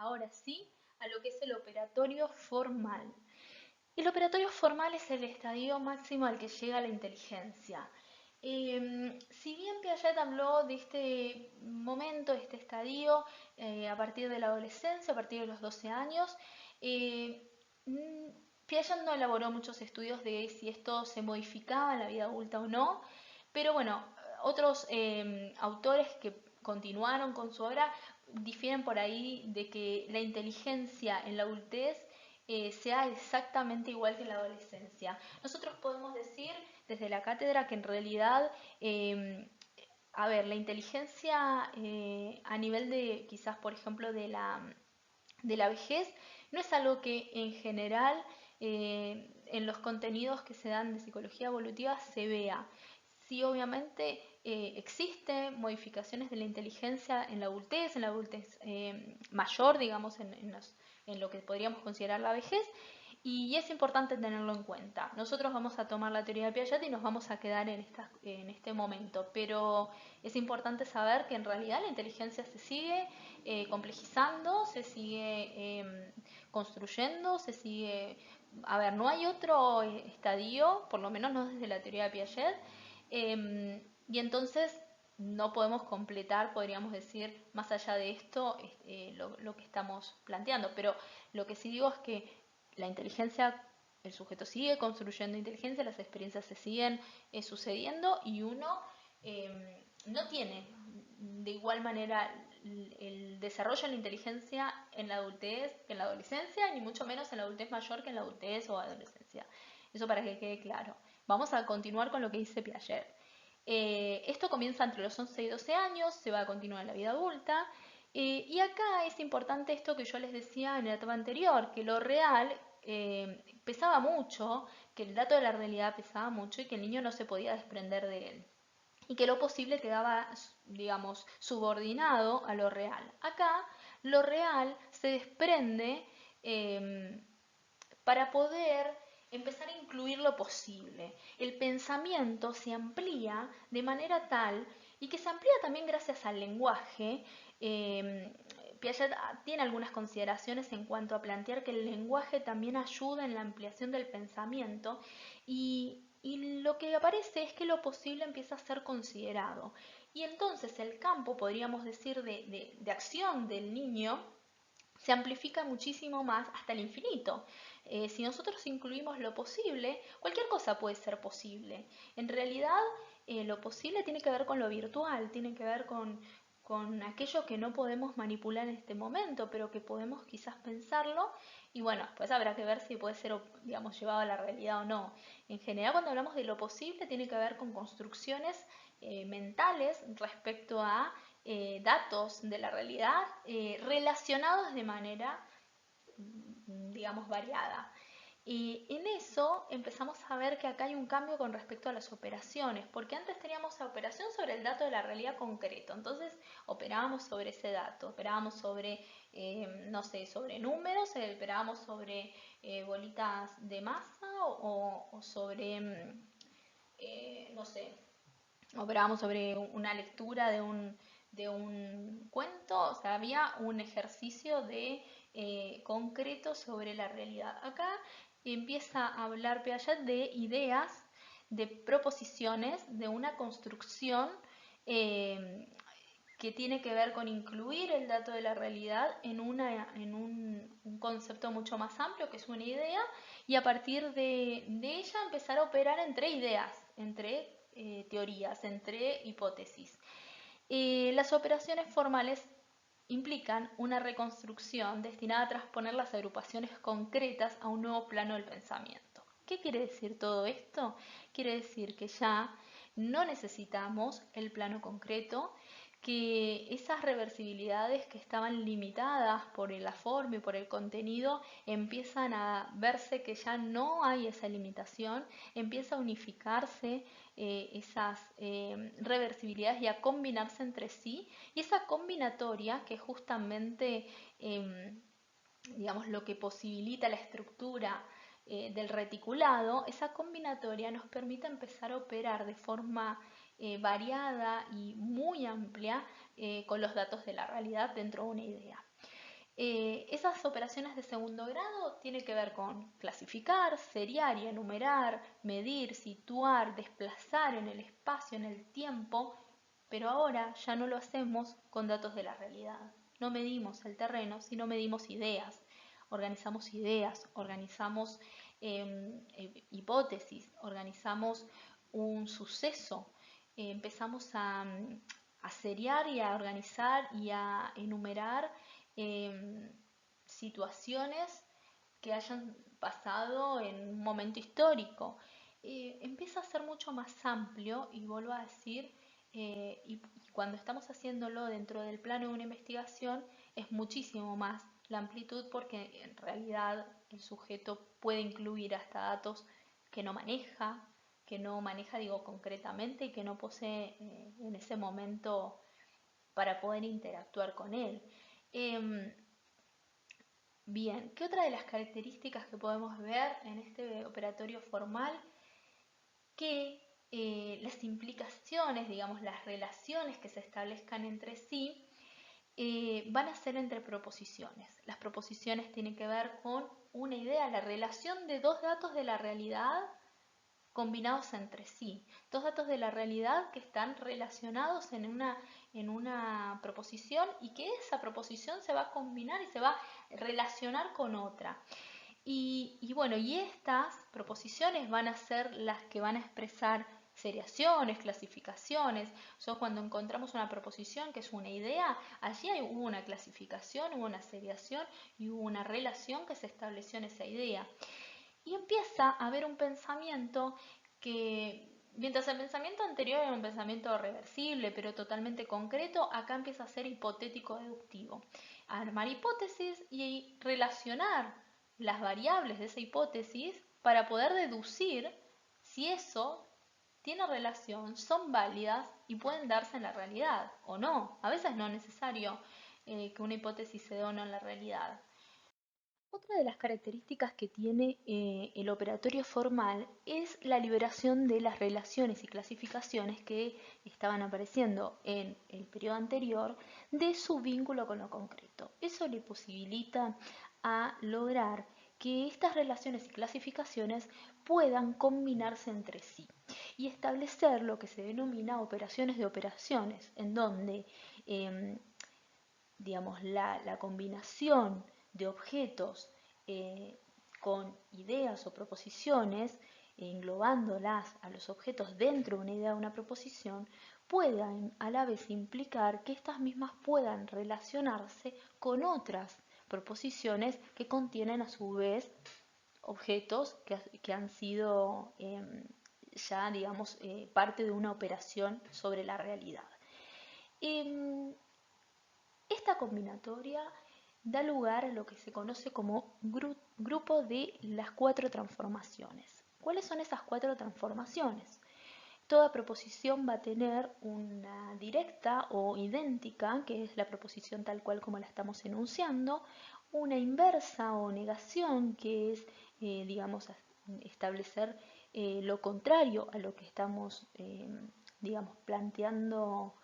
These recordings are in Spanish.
ahora sí a lo que es el operatorio formal. El operatorio formal es el estadio máximo al que llega la inteligencia. Si bien Piaget habló de este momento, de este estadio, a partir de la adolescencia, a partir de los 12 años, eh, mm, Piaget no elaboró muchos estudios de si esto se modificaba en la vida adulta o no, pero bueno, otros autores que continuaron con su obra difieren por ahí de que la inteligencia en la adultez sea exactamente igual que en la adolescencia. Nosotros podemos decir desde la cátedra que en realidad, a ver, la inteligencia a nivel de quizás, por ejemplo, de la vejez, no es algo que en general en los contenidos que se dan de psicología evolutiva se vea. Sí, obviamente existen modificaciones de la inteligencia en la adultez mayor, digamos, en lo que podríamos considerar la vejez, y es importante tenerlo en cuenta. Nosotros vamos a tomar la teoría de Piaget y nos vamos a quedar en este momento, pero es importante saber que en realidad la inteligencia se sigue complejizando, se sigue construyendo, se sigue... A ver, no hay otro estadio, por lo menos no desde la teoría de Piaget, y entonces no podemos completar, podríamos decir, más allá de esto, lo que estamos planteando. Pero lo que sí digo es que la inteligencia, el sujeto sigue construyendo inteligencia, las experiencias se siguen sucediendo y uno no tiene de igual manera el desarrollo de la inteligencia en la adultez que en la adolescencia, ni mucho menos en la adultez mayor que en la adultez o adolescencia. Eso para que quede claro. Vamos a continuar con lo que dice Piaget. Esto comienza entre los 11 y 12 años, se va a continuar en la vida adulta. Y acá es importante esto que yo les decía en la etapa anterior, que lo real pesaba mucho, que el dato de la realidad pesaba mucho y que el niño no se podía desprender de él. Y que lo posible quedaba, digamos, subordinado a lo real. Acá lo real se desprende para poder empezar a incluir lo posible. El pensamiento se amplía de manera tal y que se amplía también gracias al lenguaje. Piaget tiene algunas consideraciones en cuanto a plantear que el lenguaje también ayuda en la ampliación del pensamiento y lo que aparece es que lo posible empieza a ser considerado. Y entonces el campo, podríamos decir, de acción del niño se amplifica muchísimo más hasta el infinito. Si nosotros incluimos lo posible, cualquier cosa puede ser posible. En realidad, lo posible tiene que ver con lo virtual, tiene que ver con aquello que no podemos manipular en este momento, pero que podemos quizás pensarlo. Y bueno, pues habrá que ver si puede ser, digamos, llevado a la realidad o no. En general, cuando hablamos de lo posible, tiene que ver con construcciones mentales respecto a datos de la realidad relacionados de manera, digamos, variada. Y en eso empezamos a ver que acá hay un cambio con respecto a las operaciones, porque antes teníamos la operación sobre el dato de la realidad concreto, entonces operábamos sobre ese dato, operábamos sobre, no sé, sobre números, operábamos sobre bolitas de masa o sobre, no sé, operábamos sobre una lectura de un cuento, o sea, había un ejercicio de concreto sobre la realidad. Acá empieza a hablar Piaget de ideas, de proposiciones, de una construcción eh, que tiene que ver con incluir el dato de la realidad en un concepto mucho más amplio, que es una idea, y a partir de ella empezar a operar entre ideas, entre teorías, entre hipótesis. Las operaciones formales implican una reconstrucción destinada a transponer las agrupaciones concretas a un nuevo plano del pensamiento. ¿Qué quiere decir todo esto? Quiere decir que ya no necesitamos el plano concreto, que esas reversibilidades que estaban limitadas por la forma y por el contenido empiezan a verse que ya no hay esa limitación, empieza a unificarse esas reversibilidades y a combinarse entre sí, y esa combinatoria que justamente digamos lo que posibilita la estructura del reticulado, esa combinatoria nos permite empezar a operar de forma variada y muy amplia con los datos de la realidad dentro de una idea. Esas operaciones de segundo grado tienen que ver con clasificar, seriar y enumerar, medir, situar, desplazar en el espacio, en el tiempo, pero ahora ya no lo hacemos con datos de la realidad. No medimos el terreno, sino medimos ideas, organizamos hipótesis, organizamos un suceso, empezamos a seriar y a organizar y a enumerar situaciones que hayan pasado en un momento histórico. Empieza a ser mucho más amplio y vuelvo a decir, y cuando estamos haciéndolo dentro del plano de una investigación es muchísimo más la amplitud porque en realidad el sujeto puede incluir hasta datos que no maneja digo concretamente y que no posee en ese momento para poder interactuar con él. Eh, Bien, ¿qué otra de las características que podemos ver en este operatorio formal? Que las implicaciones, digamos, las relaciones que se establezcan entre sí, van a ser entre proposiciones. Las proposiciones tienen que ver con una idea, la relación de dos datos de la realidad combinados entre sí. Dos datos de la realidad que están relacionados en una proposición y que esa proposición se va a combinar y se va a relacionar con otra. Bueno, y estas proposiciones van a ser las que van a expresar seriaciones, clasificaciones. Cuando encontramos una proposición que es una idea, allí hubo una clasificación, hubo una seriación y hubo una relación que se estableció en esa idea. Y empieza a haber un pensamiento que, mientras el pensamiento anterior era un pensamiento reversible, pero totalmente concreto, acá empieza a ser hipotético-deductivo. Armar hipótesis y relacionar las variables de esa hipótesis para poder deducir si eso tiene relación, son válidas y pueden darse en la realidad o no. A veces no es necesario que una hipótesis se dé o no en la realidad. Otra de las características que tiene el operatorio formal es la liberación de las relaciones y clasificaciones que estaban apareciendo en el periodo anterior de su vínculo con lo concreto. Eso le posibilita a lograr que estas relaciones y clasificaciones puedan combinarse entre sí y establecer lo que se denomina operaciones de operaciones, en donde digamos, la combinación de objetos con ideas o proposiciones, englobándolas a los objetos dentro de una idea o una proposición, puedan a la vez implicar que estas mismas puedan relacionarse con otras proposiciones que contienen a su vez objetos que han sido ya, digamos, parte de una operación sobre la realidad. Esta combinatoria da lugar a lo que se conoce como grupo de las cuatro transformaciones. ¿Cuáles son esas cuatro transformaciones? Toda proposición va a tener una directa o idéntica, que es la proposición tal cual como la estamos enunciando, una inversa o negación, que es, digamos, establecer lo contrario a lo que estamos, digamos, planteando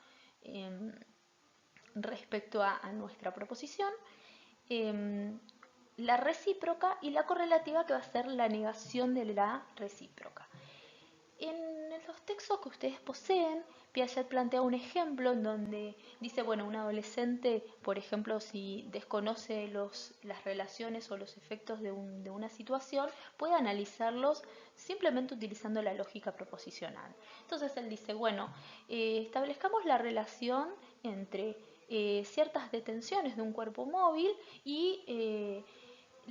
respecto a nuestra proposición, la recíproca y la correlativa, que va a ser la negación de la recíproca. En los textos que ustedes poseen, Piaget plantea un ejemplo en donde dice, bueno, un adolescente, por ejemplo, si desconoce las relaciones o los efectos de una situación, puede analizarlos simplemente utilizando la lógica proposicional. Entonces él dice, bueno, establezcamos la relación entre ciertas detenciones de un cuerpo móvil y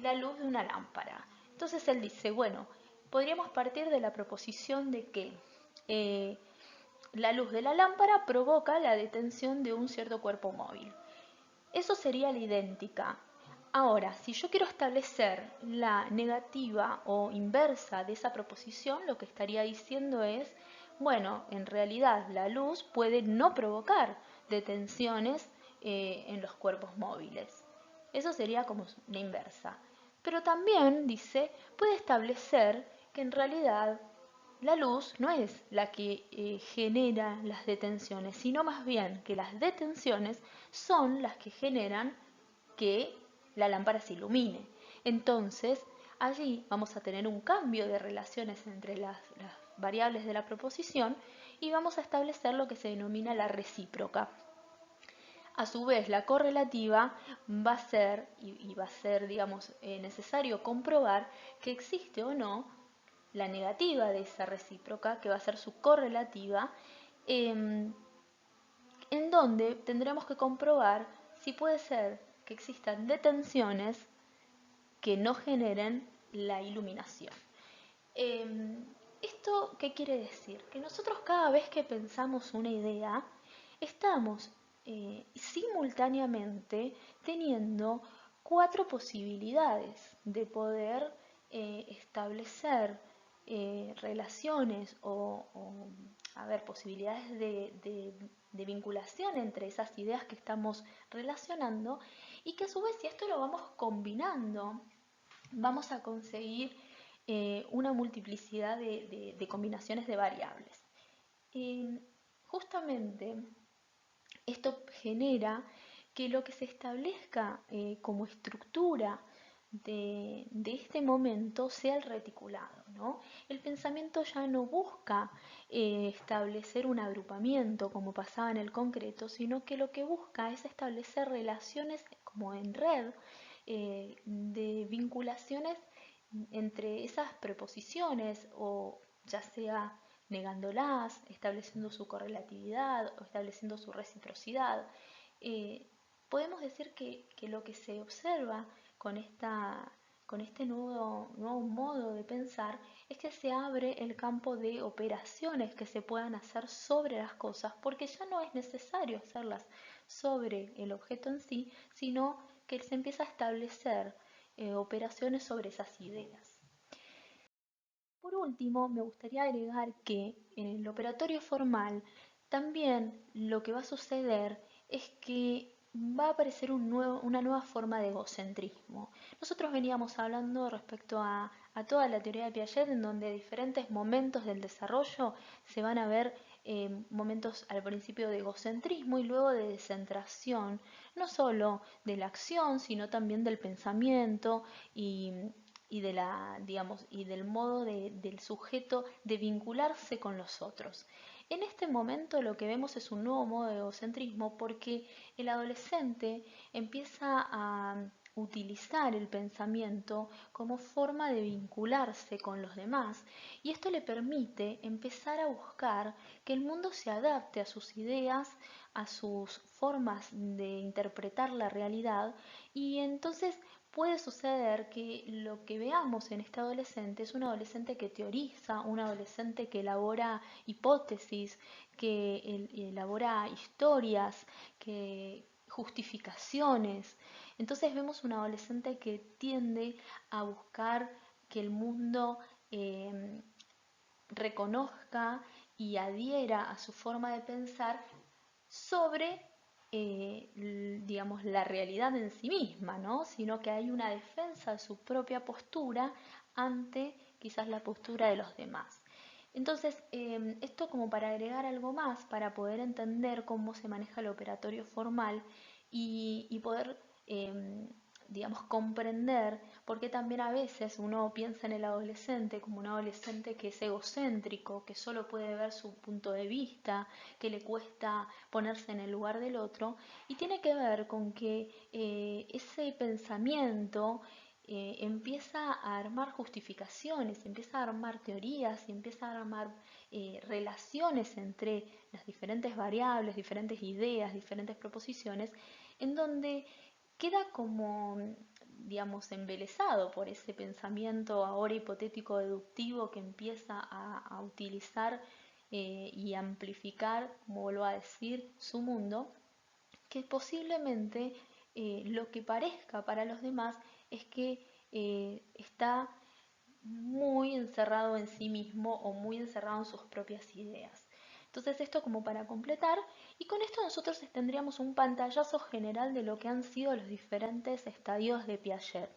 la luz de una lámpara. Entonces él dice, bueno, podríamos partir de la proposición de que la luz de la lámpara provoca la detención de un cierto cuerpo móvil. Eso sería la idéntica. Ahora, si yo quiero establecer la negativa o inversa de esa proposición, lo que estaría diciendo es, bueno, en realidad la luz puede no provocar detenciones en los cuerpos móviles. Eso sería como la inversa. Pero también, dice, puede establecer que en realidad la luz no es la que genera las detenciones, sino más bien que las detenciones son las que generan que la lámpara se ilumine. Entonces, allí vamos a tener un cambio de relaciones entre las variables de la proposición y vamos a establecer lo que se denomina la recíproca. A su vez, la correlativa va a ser, y va a ser, digamos, necesario comprobar que existe o no la negativa de esa recíproca, que va a ser su correlativa, em, en donde tendremos que comprobar si puede ser que existan detenciones que no generen la iluminación. ¿Esto qué quiere decir? Que nosotros cada vez que pensamos una idea, estamos simultáneamente teniendo cuatro posibilidades de poder establecer relaciones posibilidades de vinculación entre esas ideas que estamos relacionando y que a su vez si esto lo vamos combinando, vamos a conseguir una multiplicidad de combinaciones de variables. Justamente esto genera que lo que se establezca como estructura de este momento sea el reticulado, ¿no? El pensamiento ya no busca establecer un agrupamiento como pasaba en el concreto, sino que lo que busca es establecer relaciones como en red de vinculaciones entre esas preposiciones o ya sea negándolas, estableciendo su correlatividad o estableciendo su reciprocidad. Podemos decir que lo que se observa con este nuevo modo de pensar es que se abre el campo de operaciones que se puedan hacer sobre las cosas, porque ya no es necesario hacerlas sobre el objeto en sí, sino que se empieza a establecer operaciones sobre esas ideas. Por último, me gustaría agregar que en el operatorio formal también lo que va a suceder es que va a aparecer una nueva forma de egocentrismo. Nosotros veníamos hablando respecto a toda la teoría de Piaget, en donde diferentes momentos del desarrollo se van a ver momentos al principio de egocentrismo y luego de descentración, no solo de la acción, sino también del pensamiento y y del modo del sujeto de vincularse con los otros. En este momento lo que vemos es un nuevo modo de egocentrismo porque el adolescente empieza a utilizar el pensamiento como forma de vincularse con los demás y esto le permite empezar a buscar que el mundo se adapte a sus ideas, a sus formas de interpretar la realidad y entonces puede suceder que lo que veamos en este adolescente es un adolescente que teoriza, un adolescente que elabora hipótesis, que elabora historias, que justificaciones. Entonces vemos un adolescente que tiende a buscar que el mundo reconozca y adhiera a su forma de pensar sobre, digamos, la realidad en sí misma, ¿no? Sino que hay una defensa de su propia postura ante quizás la postura de los demás. Entonces, esto como para agregar algo más, para poder entender cómo se maneja el operatorio formal y poder, digamos, comprender por qué también a veces uno piensa en el adolescente como un adolescente que es egocéntrico, que solo puede ver su punto de vista, que le cuesta ponerse en el lugar del otro, y tiene que ver con que ese pensamiento empieza a armar justificaciones, empieza a armar teorías y empieza a armar relaciones entre las diferentes variables, diferentes ideas, diferentes proposiciones, en donde queda como, digamos, embelesado por ese pensamiento ahora hipotético deductivo que empieza a utilizar y amplificar, como vuelvo a decir, su mundo, que posiblemente lo que parezca para los demás es que está muy encerrado en sí mismo o muy encerrado en sus propias ideas. Entonces esto como para completar y con esto nosotros tendríamos un pantallazo general de lo que han sido los diferentes estadios de Piaget.